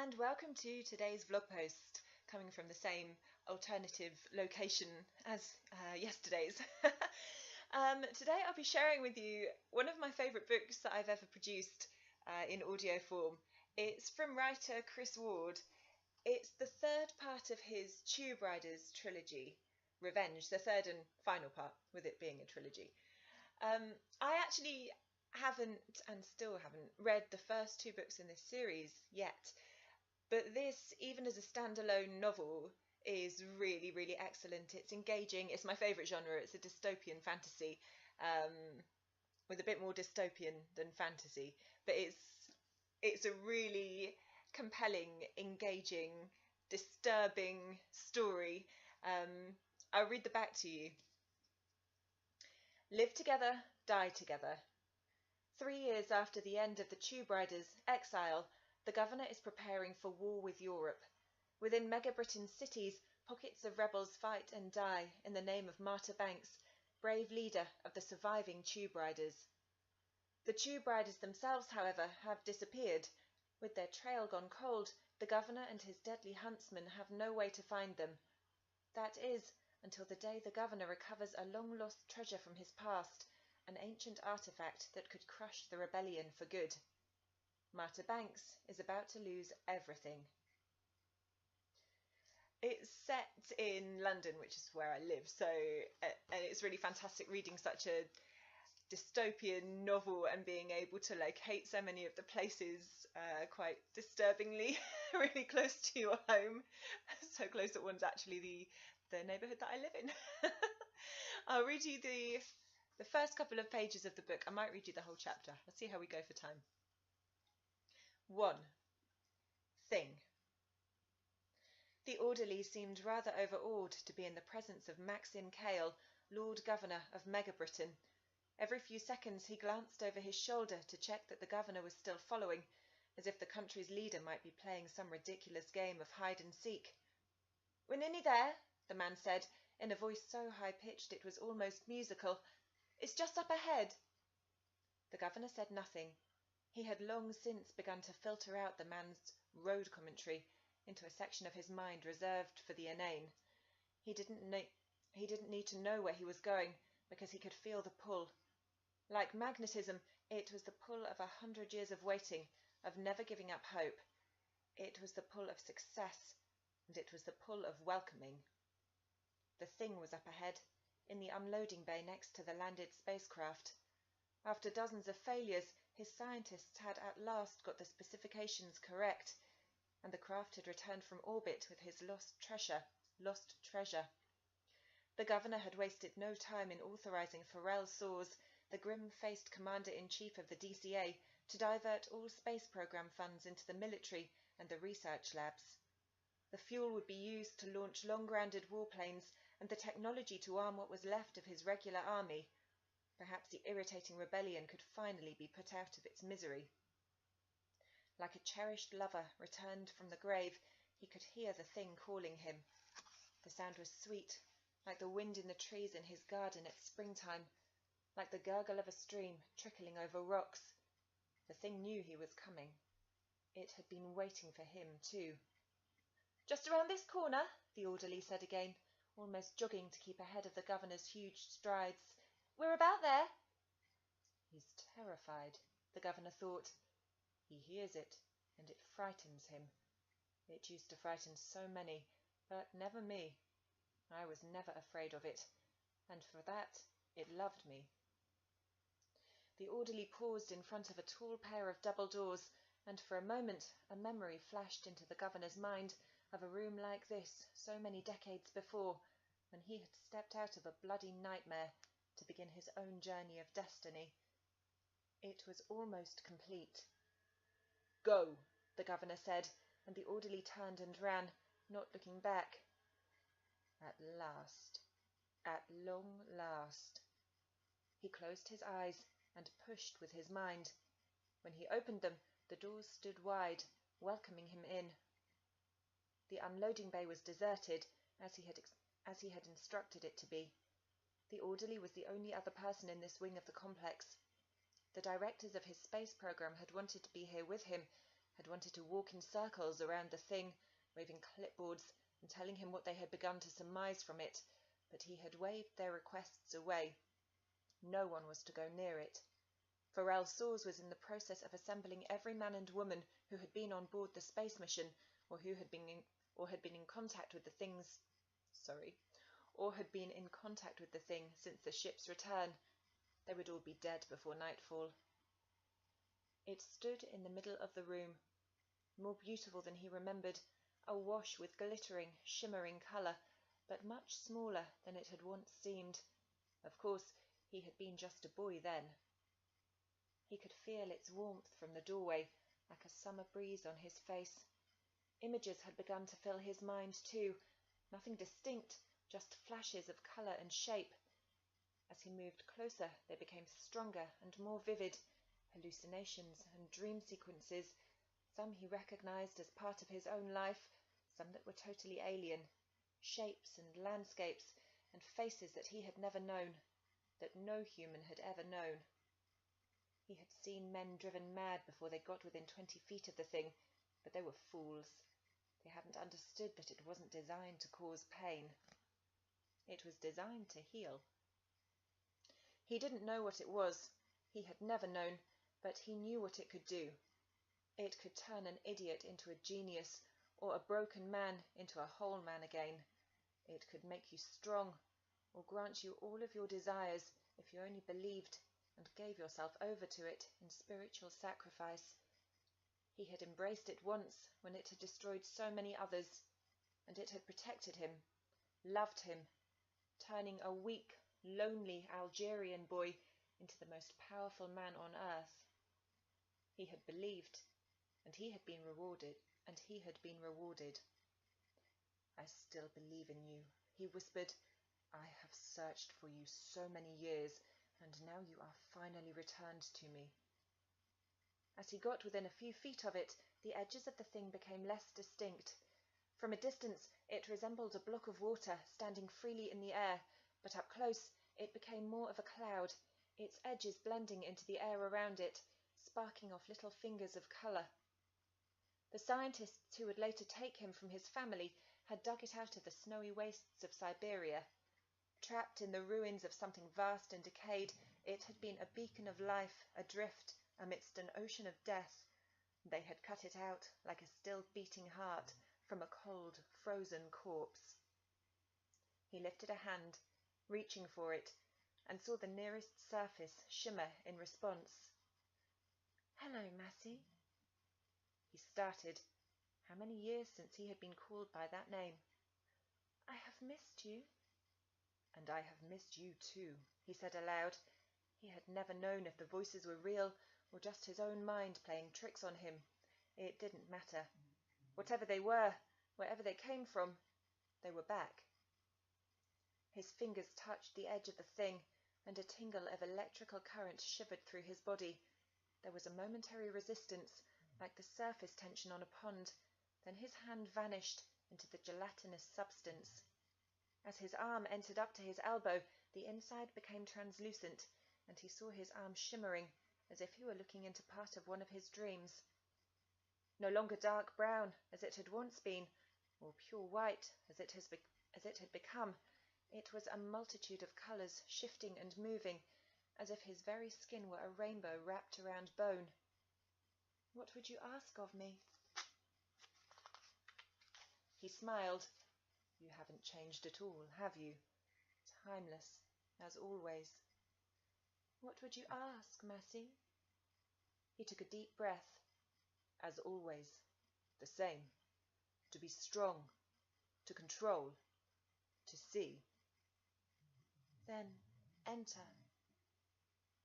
and welcome to today's vlog post, coming from the same alternative location as yesterday's. Today I'll be sharing with you one of my favourite books that I've ever produced in audio form. It's from writer Chris Ward. It's the third part of his Tube Riders trilogy, Revenge, the third and final part, with it being a trilogy. I actually haven't and still haven't read the first two books in this series yet, but this, even as a standalone novel, is really, really excellent. It's engaging. It's my favourite genre. It's a dystopian fantasy, with a bit more dystopian than fantasy, but it's a really compelling, engaging, disturbing story. I'll read the back to you. Live together, die together. 3 years after the end of the Tube Riders' exile, the governor is preparing for war with Europe. Within Mega Britain's cities, pockets of rebels fight and die in the name of Martha Banks, brave leader of the surviving Tube Riders. The Tube Riders themselves, however, have disappeared. With their trail gone cold, the governor and his deadly huntsmen have no way to find them. That is, until the day the governor recovers a long-lost treasure from his past, an ancient artifact that could crush the rebellion for good. Martha Banks is about to lose everything. It's set in London, which is where I live, and it's really fantastic reading such a dystopian novel and being able to locate so many of the places quite disturbingly really close to your home, so close that one's actually the neighbourhood that I live in. I'll read you the first couple of pages of the book. I might read you the whole chapter. Let's see how we go for time. 1. Thing. The orderly seemed rather overawed to be in the presence of Maxim Cale, Lord Governor of Mega Britain. Every few seconds he glanced over his shoulder to check that the governor was still following, as if the country's leader might be playing some ridiculous game of hide and seek. "We're nearly there," the man said, in a voice so high-pitched it was almost musical. "It's just up ahead." The governor said nothing. He had long since begun to filter out the man's road commentary into a section of his mind reserved for the inane. He didn't need to know where he was going, because he could feel the pull. Like magnetism, it was the pull of 100 years of waiting, of never giving up hope. It was the pull of success, and it was the pull of welcoming. The thing was up ahead, in the unloading bay next to the landed spacecraft. After dozens of failures, his scientists had at last got the specifications correct, and the craft had returned from orbit with his lost treasure. The governor had wasted no time in authorizing Farrell Sawes, the grim-faced commander-in-chief of the DCA, to divert all space program funds into the military and the research labs. The fuel would be used to launch long-grounded warplanes and the technology to arm what was left of his regular army. Perhaps the irritating rebellion could finally be put out of its misery. Like a cherished lover returned from the grave, he could hear the thing calling him. The sound was sweet, like the wind in the trees in his garden at springtime, like the gurgle of a stream trickling over rocks. The thing knew he was coming. It had been waiting for him, too. "Just around this corner," the orderly said again, almost jogging to keep ahead of the governor's huge strides. "We're about there." He's terrified, the governor thought. He hears it, and it frightens him. It used to frighten so many, but never me. I was never afraid of it, and for that it loved me. The orderly paused in front of a tall pair of double doors, and for a moment a memory flashed into the governor's mind of a room like this so many decades before, when he had stepped out of a bloody nightmare to begin his own journey of destiny. It was almost complete. "Go," the governor said, and the orderly turned and ran, not looking back. At last. At long last. He closed his eyes and pushed with his mind. When he opened them, the doors stood wide, welcoming him in. The unloading bay was deserted, as he had instructed it to be. The orderly was the only other person in this wing of the complex. The directors of his space program had wanted to be here with him, had wanted to walk in circles around the thing, waving clipboards and telling him what they had begun to surmise from it, but he had waved their requests away. No one was to go near it. Farrell Sawes was in the process of assembling every man and woman who had been on board the space mission, or who had been in contact with the thing since the ship's return. They would all be dead before nightfall. It stood in the middle of the room, more beautiful than he remembered, awash with glittering, shimmering colour, but much smaller than it had once seemed. Of course, he had been just a boy then. He could feel its warmth from the doorway, like a summer breeze on his face. Images had begun to fill his mind too, nothing distinct, just flashes of colour and shape. As he moved closer, they became stronger and more vivid, hallucinations and dream sequences, some he recognised as part of his own life, some that were totally alien, shapes and landscapes and faces that he had never known, that no human had ever known. He had seen men driven mad before they got within 20 feet of the thing, but they were fools. They hadn't understood that it wasn't designed to cause pain. It was designed to heal. He didn't know what it was. He had never known, but he knew what it could do. It could turn an idiot into a genius, or a broken man into a whole man again. It could make you strong, or grant you all of your desires if you only believed and gave yourself over to it in spiritual sacrifice. He had embraced it once when it had destroyed so many others, and it had protected him, loved him, turning a weak, lonely Algerian boy into the most powerful man on earth. He had believed, and he had been rewarded, I still believe in you, he whispered. I have searched for you so many years, and now you are finally returned to me. As he got within a few feet of it, the edges of the thing became less distinct. From a distance, it resembled a block of water standing freely in the air, but up close, it became more of a cloud, its edges blending into the air around it, sparking off little fingers of colour. The scientists who would later take him from his family had dug it out of the snowy wastes of Siberia. Trapped in the ruins of something vast and decayed, it had been a beacon of life, adrift amidst an ocean of death. They had cut it out, like a still beating heart, from a cold, frozen corpse. He lifted a hand, reaching for it, and saw the nearest surface shimmer in response. "Hello, Massie." He started. How many years since he had been called by that name? "I have missed you." "And I have missed you too," he said aloud. He had never known if the voices were real or just his own mind playing tricks on him. It didn't matter. Whatever they were, wherever they came from, they were back. His fingers touched the edge of the thing, and a tingle of electrical current shivered through his body. There was a momentary resistance, like the surface tension on a pond, then his hand vanished into the gelatinous substance. As his arm entered up to his elbow, the inside became translucent, and he saw his arm shimmering, as if he were looking into part of one of his dreams. No longer dark brown, as it had once been, or pure white, as it had become. It was a multitude of colours, shifting and moving, as if his very skin were a rainbow wrapped around bone. "What would you ask of me?" He smiled. "You haven't changed at all, have you? Timeless, as always." "What would you ask, Massie?" He took a deep breath. "As always, the same. To be strong, to control, to see." "Then enter."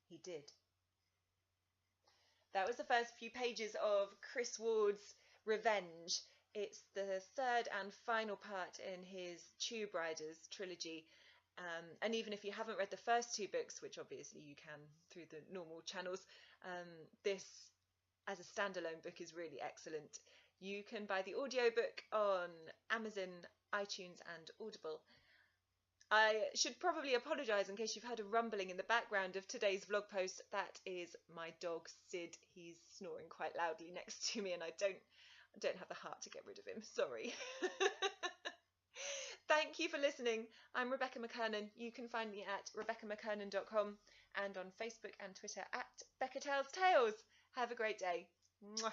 He did. That was the first few pages of Chris Ward's Revenge. It's the third and final part in his Tube Riders trilogy. And even if you haven't read the first two books, which obviously you can through the normal channels, this as a standalone book is really excellent. You can buy the audiobook on Amazon, iTunes and Audible. I should probably apologise in case you've heard a rumbling in the background of today's vlog post. That is my dog Sid. He's snoring quite loudly next to me, and I don't have the heart to get rid of him. Sorry. Thank you for listening. I'm Rebecca McKernan. You can find me at RebeccaMcKernan.com and on Facebook and Twitter at Becca Tells Tales. Have a great day. Mwah.